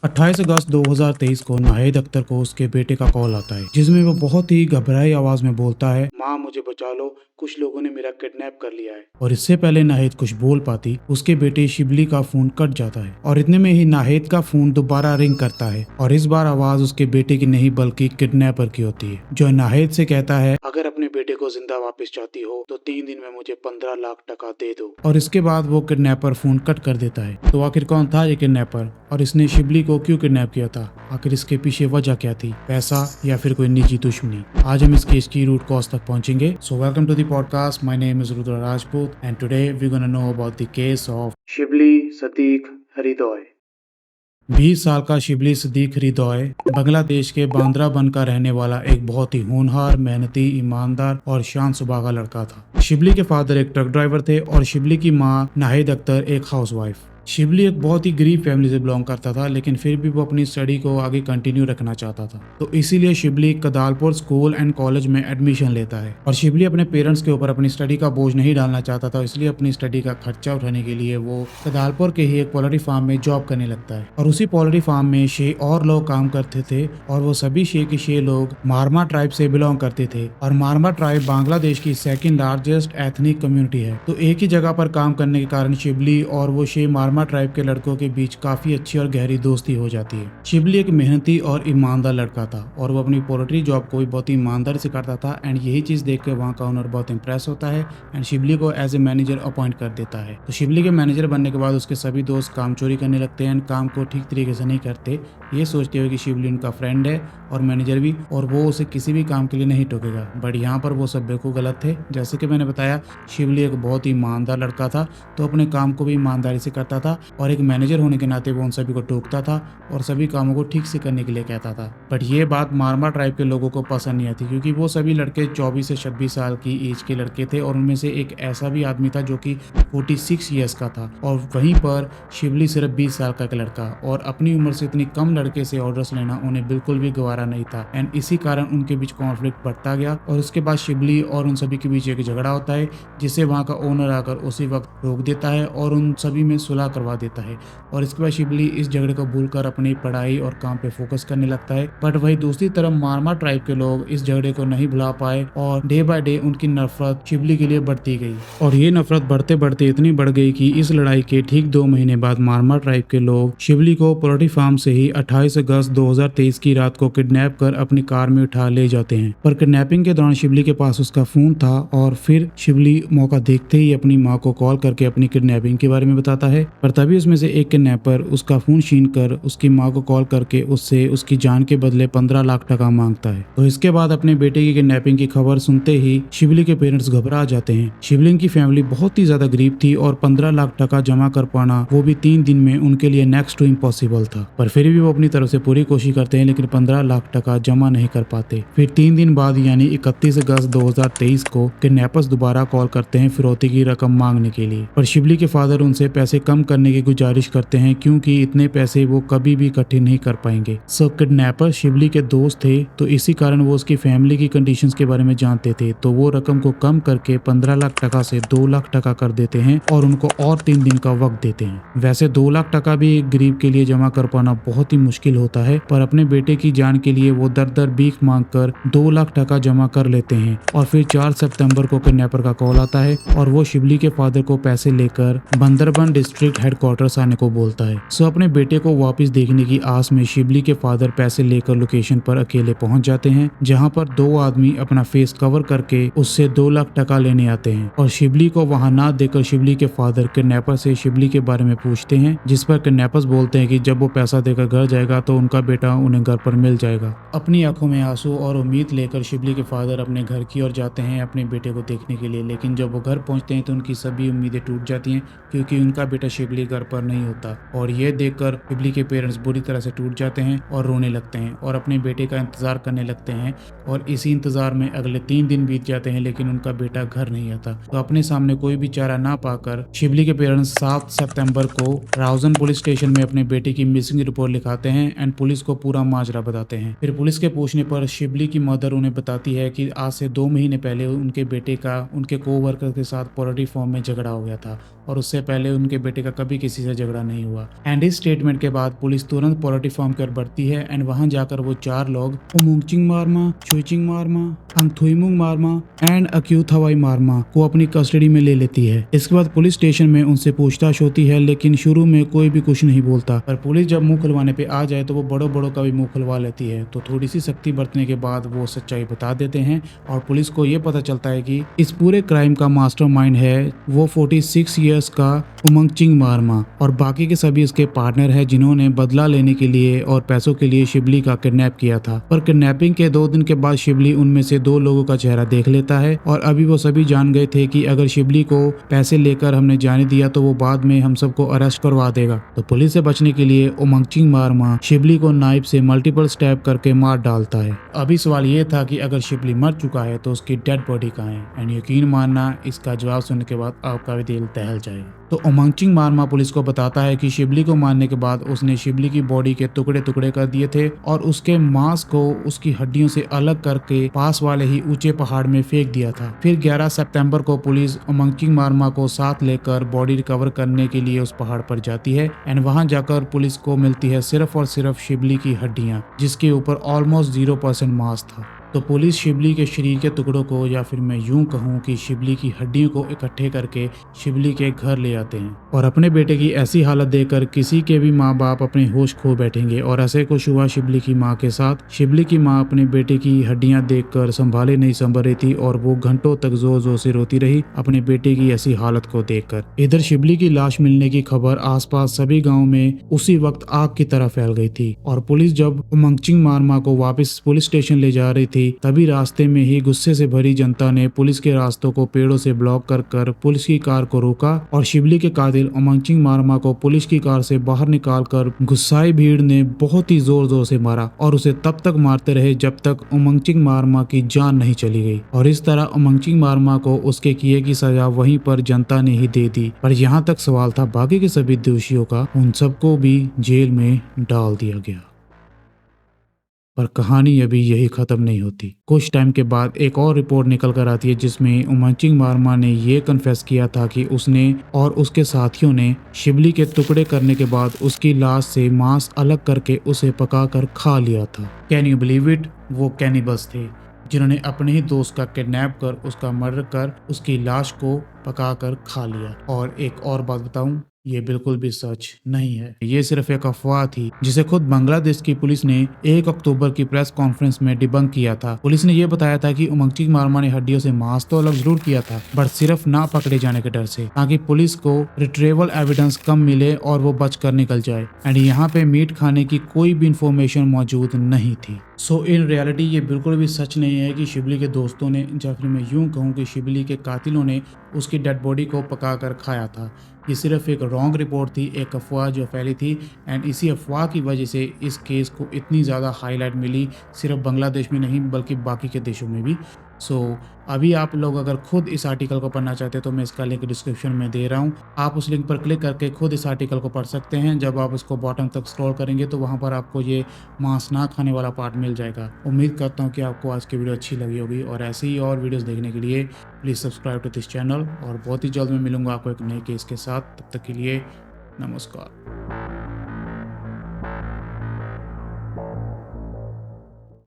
28 अगस्त 2023 को नाहिद अख्तर को उसके बेटे का कॉल आता है, जिसमें वो बहुत ही घबराई आवाज में बोलता है, माँ मुझे बचा लो, कुछ लोगों ने मेरा किडनैप कर लिया है। और इससे पहले नाहिद कुछ बोल पाती, उसके बेटे शिबली का फोन कट जाता है और इतने में ही नाहिद का फोन दोबारा रिंग करता है और इस बार आवाज उसके बेटे की नहीं बल्कि किडनैपर की होती है, जो नाहिद से कहता है, अगर अपने बेटे को जिंदा वापस चाहती हो तो 3 दिन में मुझे 15 लाख टका दे दो। और इसके बाद वो किडनैपर फोन कट कर देता है। तो आखिर कौन था ये किडनैपर और इसने शिबली को क्यों किडनैप किया था? आखिर इसके पीछे वजह क्या थी? पैसा या फिर कोई निजी दुश्मनी? आज हम इस केस की रूट कॉज तक पहुंचेंगे। So welcome to the podcast. My name is Rudra Rajput and today we gonna know about the case of Shibli Sadik Hridoy. 20 साल का शिबली सदीक हरिदोय बांग्लादेश के बांद्राबन का रहने वाला एक बहुत ही होनहार, मेहनती, ईमानदार और शांत स्वभाव का लड़का था। शिबली के फादर एक ट्रक ड्राइवर थे और शिबली की मां नाहिद अख्तर एक हाउसवाइफ। शिबली एक बहुत ही गरीब फैमिली से बिलोंग करता था, लेकिन फिर भी वो अपनी स्टडी को आगे कंटिन्यू रखना चाहता था। तो इसीलिए शिबली कदालपुर स्कूल एंड कॉलेज में एडमिशन लेता है और शिबली अपने पेरेंट्स के ऊपर अपनी स्टडी का बोझ नहीं डालना चाहता था, इसलिए अपनी स्टडी का खर्चा उठाने के लिए वो कदालपुर के ही एक पोल्ट्री फार्म में जॉब करने लगता है। और उसी पोल्ट्री फार्म में 6 और लोग काम करते थे और वो सभी 6 के 6 लोग मारमा ट्राइब से बिलोंग करते थे। और मारमा ट्राइब बांग्लादेश की सेकंड लार्जेस्ट एथनिक कम्युनिटी है। तो एक ही जगह पर काम करने के कारण शिबली और वो 6 मारमा ट्राइब के लड़कों के बीच काफी अच्छी और गहरी दोस्ती हो जाती है। शिबली एक मेहनती और ईमानदार लड़का था और वो अपनी पोल्ट्री जॉब को भी बहुत ही ईमानदारी से करता था एंड यही चीज देख के वहाँ का ओनर बहुत इंप्रेस होता है एंड शिबली को एज ए मैनेजर अपॉइंट कर देता है। तो शिबली के मैनेजर बनने के बाद उसके सभी दोस्त काम चोरी करने लगते हैं, काम को ठीक तरीके से नहीं करते, ये सोचते हुए कि शिबली उनका फ्रेंड है और मैनेजर भी, और वो उसे किसी भी काम के लिए नहीं टोकेगा। बट यहाँ पर वो सब बिल्कुल गलत थे। जैसे कि मैंने बताया, शिबली एक बहुत ही ईमानदार लड़का था, तो अपने काम को भी ईमानदारी से करता था और एक मैनेजर होने के नाते वो उन सभी को टोकता था और सभी कामों को ठीक से करने के लिए कहता था। बट ये बात मारमा ट्राइब के लोगों को पसंद नहीं आती, क्योंकि वो सभी लड़के 24 से 26 साल की एज के लड़के थे और उनमें से एक ऐसा भी आदमी था जो कि 46 ईयर्स का था और वहीं पर शिबली सिर्फ 20 साल का एक लड़का, और अपनी उम्र से इतनी कम लड़के से ऑर्डर्स लेना उन्हें बिल्कुल भी गवारा नहीं था एंड इसी कारण उनके बीच कॉन्फ्लिक्ट बढ़ता गया। और उसके बाद शिबली और उन सभी के बीच एक झगड़ा होता है, जिसे वहाँ का ओनर आकर उसी वक्त रोक देता है और उन सभी में सुलह करवा देता है। और इसके बाद शिबली इस झगड़े को भूलकर अपनी पढ़ाई और काम पे फोकस करने लगता है। बट वही दूसरी तरफ मारमा ट्राइब के लोग इस झगड़े को नहीं भुला पाए और डे बाय डे उनकी नफरत शिबली के लिए बढ़ती गई और ये नफरत बढ़ते बढ़ते इतनी बढ़ गई कि इस लड़ाई के ठीक 2 महीने बाद मारमा ट्राइब के लोग शिबली को पोल्ट्री फार्म से ही 28 अगस्त 2023 की रात को किडनैप कर अपनी कार में उठा ले जाते हैं। पर किडनैपिंग के दौरान शिबली के पास उसका फोन था और फिर शिबली मौका देखते ही अपनी माँ को कॉल करके अपनी किडनैपिंग के बारे में बताता है। पर तभी उसमें से एक किडनैपर उसका फोन छीन कर उसकी माँ को कॉल करके उससे उसकी जान के बदले 15 लाख टका मांगता है। तो इसके बाद अपने बेटे की किडनैपिंग की खबर सुनते ही शिबली के पेरेंट्स घबरा जाते हैं। शिबली की फैमिली बहुत ही ज्यादा गरीब थी और 15 लाख टका जमा कर पाना, वो भी 3 दिन में, उनके लिए नेक्स्ट टू इम्पॉसिबल था। पर फिर भी वो अपनी तरफ से पूरी कोशिश करते हैं, लेकिन 15 लाख टका जमा नहीं कर पाते। फिर 3 दिन बाद यानी 31 अगस्त 2023 को किडनैपर्स दोबारा कॉल करते हैं फिरौती की रकम मांगने के लिए। पर शिबली के फादर उनसे पैसे कम करने की गुजारिश करते हैं, क्योंकि इतने पैसे वो कभी भी इकट्ठे नहीं कर पाएंगे। सो किडनैपर शिबली के दोस्त थे, तो इसी कारण वो उसकी फैमिली की कंडीशंस के बारे में जानते थे, तो वो रकम को कम करके 15 लाख टका से 2 लाख टका कर देते हैं और उनको और 3 दिन का वक्त देते हैं। वैसे 2 लाख टका भी एक गरीब के लिए जमा कर पाना बहुत ही मुश्किल होता है, पर अपने बेटे की जान के लिए वो दर दर भीख मांग कर 2 लाख टका जमा कर लेते हैं। और फिर 4 सितंबर को किडनैपर का कॉल आता है और वो शिबली के फादर को पैसे लेकर बंदरबन डिस्ट्रिक्ट हेडक्वार्टर्स आने को बोलता है। सो अपने बेटे को वापस देखने की आस में शिबली के फादर पैसे लेकर लोकेशन पर अकेले पहुंच जाते हैं, जहां पर 2 आदमी अपना फेस कवर करके उससे 2 लाख टका लेने आते हैं। और शिबली को वहां ना देकर शिबली के फादर किडनैपर से शिबली के बारे में पूछते हैं, जिस पर किडनैपर्स बोलते हैं कि जब वो पैसा देकर घर जाएगा तो उनका बेटा उन्हें घर पर मिल जाएगा। अपनी आंखों में आंसू और उम्मीद लेकर शिबली के फादर अपने घर की ओर जाते हैं अपने बेटे को देखने के लिए, लेकिन जब वो घर पहुंचते हैं तो उनकी सभी उम्मीदें टूट जाती हैं, क्योंकि उनका बेटा शिबली घर पर नहीं होता। और ये देखकर शिबली के पेरेंट्स बुरी तरह से टूट जाते हैं और रोने लगते हैं और अपने बेटे का इंतजार करने लगते हैं। और इसी इंतजार में अगले 3 दिन बीत जाते हैं, लेकिन उनका बेटा घर नहीं आता। तो अपने सामने कोई भी चारा ना पाकर शिबली के पेरेंट्स 7 सितंबर को राउजन पुलिस स्टेशन में अपने बेटे की मिसिंग रिपोर्ट लिखाते हैं एंड पुलिस को पूरा माजरा बताते हैं। फिर पुलिस के पूछने पर शिबली की मदर उन्हें बताती है कि आज से 2 महीने पहले उनके बेटे का उनके कोवर्कर के साथ पोल्ट्री फार्म में झगड़ा हो गया था और उससे पहले उनके बेटे का कभी किसी से झगड़ा नहीं हुआ। एंड इस स्टेटमेंट के बाद पुलिस तुरंत पोल्ट्री फार्म की ओर बढ़ती है एंड वहां जाकर वो 4 लोग उमुंगचिंग मारमा, चुइचिंग मारमा, अंगथुइमुंग मारमा एंड अक्यूथावाई मारमा को अपनी कस्टडी में ले लेती है। इसके बाद पुलिस स्टेशन में उनसे पूछताछ होती है, लेकिन शुरू में कोई भी कुछ नहीं बोलता, पर पुलिस जब मुंह खुलवाने पे आ जाए तो वो बड़ों बड़ों का भी मुंह खुलवा लेती है। तो थोड़ी सी सख्ती बरतने के बाद वो सच्चाई बता देते हैं और पुलिस को ये पता चलता है कि इस पूरे क्राइम का मास्टरमाइंड है वो 46 इयर्स का उमंगचिंग मारमा और बाकी के सभी इसके पार्टनर है जिन्होंने बदला लेने के लिए और पैसों के लिए शिबली का किडनैप किया था। पर किडनैपिंग के 2 दिन के बाद शिबली उनमें से 2 लोगों का चेहरा देख लेता है और अभी वो सभी जान गए थे कि अगर शिबली को पैसे लेकर हमने जाने दिया तो वो बाद में हम सबको अरेस्ट करवा देगा। तो पुलिस से बचने के लिए उमंगचिंग मारमा शिबली को नाइफ से मल्टीपल स्टैब करके मार डालता है। अभी सवाल ये था कि अगर शिबली मर चुका है तो उसकी डेड बॉडी कहाँ है? एंड यकीन मानना, इसका जवाब सुनने के बाद आपका भी दिल दहल जाए। तो उमंगचिंग मारमा पुलिस को बताता है कि शिबली को मारने के बाद उसने शिबली की बॉडी के टुकड़े टुकड़े कर दिए थे और उसके मांस को उसकी हड्डियों से अलग करके पास वाले ही ऊंचे पहाड़ में फेंक दिया था। फिर 11 सितंबर को पुलिस उमंगचिंग मारमा को साथ लेकर बॉडी रिकवर करने के लिए उस पहाड़ पर जाती है एंड वहां जाकर पुलिस को मिलती है सिर्फ और सिर्फ शिबली की हड्डियां, जिसके ऊपर ऑलमोस्ट 0% मांस था। तो पुलिस शिबली के शरीर के टुकड़ों को, या फिर मैं यूं कहूं कि शिबली की हड्डियों को इकट्ठे करके शिबली के घर ले आते हैं और अपने बेटे की ऐसी हालत देखकर किसी के भी माँ बाप अपने होश खो बैठेंगे। और ऐसे कुछ हुआ शिबली की माँ के साथ। शिबली की माँ अपने बेटे की हड्डियां देखकर संभाले नहीं संभल रही थी और वो घंटों तक जोर जोर से रोती रही अपने बेटे की ऐसी हालत को देखकर। इधर शिबली की लाश मिलने की खबर आसपास सभी गाँव में उसी वक्त आग की तरह फैल गई थी और पुलिस जब उमंगचिंग मारमा को वापस पुलिस स्टेशन ले जा रही थी तभी रास्ते में ही गुस्से से भरी जनता ने पुलिस के रास्तों को पेड़ों से ब्लॉक कर पुलिस की कार को रोका और शिबली के कातिल उमंगचिंग मारमा को पुलिस की कार से बाहर निकालकर गुस्साई भीड़ ने बहुत ही जोर जोर से मारा और उसे तब तक मारते रहे जब तक उमंगचिंग मारमा की जान नहीं चली गई। और इस तरह उमंगचिंग मारमा को उसके किए की सजा वहीं पर जनता ने ही दे दी। पर यहाँ तक सवाल था बाकी के सभी दोषियों का, उन सबको भी जेल में डाल दिया गया। पर कहानी अभी यही खत्म नहीं होती। कुछ टाइम के बाद एक और रिपोर्ट निकल कर आती है जिसमें उमंगचिंग मारमा ने ये कन्फेस किया था कि उसने और उसके साथियों ने शिबली के टुकड़े करने के बाद उसकी लाश से मांस अलग करके उसे पकाकर खा लिया था। Can you believe it? वो कैनिबल्स थे जिन्होंने अपने ही दोस्त का किडनैप कर उसका मर्डर कर उसकी लाश को पकाकर खा लिया। और एक और बात बताऊं, ये बिल्कुल भी सच नहीं है, ये सिर्फ एक अफवाह थी जिसे खुद बांग्लादेश की पुलिस ने 1 अक्टूबर की प्रेस कॉन्फ्रेंस में डिबंक किया था। पुलिस ने यह बताया था कि उमंगचिंग मारमा ने हड्डियों से मांस तो अलग जरूर किया था, बट सिर्फ ना पकड़े जाने के डर से, ताकि पुलिस को रिट्रीवल एविडेंस कम मिले और वो बच कर निकल जाए। एंड यहाँ पे मीट खाने की कोई भी इंफॉर्मेशन मौजूद नहीं थी। सो इन रियलिटी ये बिल्कुल भी सच नहीं है कि शिबली के दोस्तों ने, या फिर मैं यूं कहूँ कि शिबली के कातिलों ने उसकी डेड बॉडी को पकाकर खाया था। ये सिर्फ एक रॉन्ग रिपोर्ट थी, एक अफवाह जो फैली थी। एंड इसी अफवाह की वजह से इस केस को इतनी ज़्यादा हाईलाइट मिली, सिर्फ बांग्लादेश में नहीं बल्कि बाकी के देशों में भी। सो अभी आप लोग अगर खुद इस आर्टिकल को पढ़ना चाहते हैं तो मैं इसका लिंक डिस्क्रिप्शन में दे रहा हूँ। आप उस लिंक पर क्लिक करके खुद इस आर्टिकल को पढ़ सकते हैं। जब आप इसको बॉटम तक स्क्रॉल करेंगे तो वहाँ पर आपको ये मांस ना खाने वाला पार्ट मिल जाएगा। उम्मीद करता हूँ कि आपको आज की वीडियो अच्छी लगी होगी और ऐसे ही और वीडियोज़ देखने के लिए please subscribe to this channel. और बहुत ही जल्द मैं मिलूंगा आपको एक नए केस के साथ। तब तक के लिए नमस्कार।